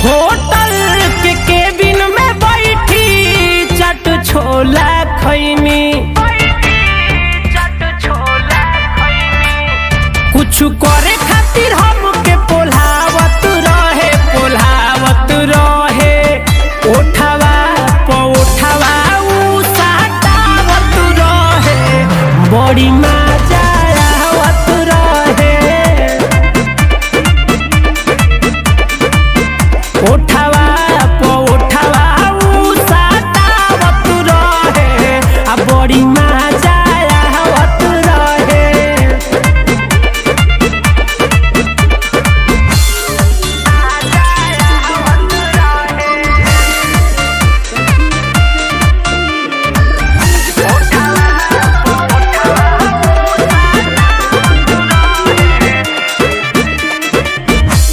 Hotel के cabin में बैठी चट छोला खैनी। कुछ करे खातिर हमके पोल्हावत रहे ओठवा प ओठवा उ साटावत रहे बड़ी मजा आवत रहे। ओठवा प ओठवा उ साटावत रहे आ बड़ी मजा आवत रहे।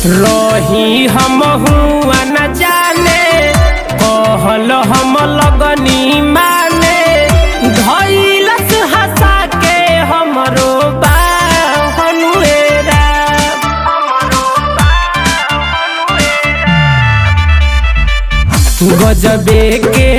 रही हम हुआ न जाने कहल हम लगनी माने धैलस हंसा के हमरो बाहुएरा। गजबे के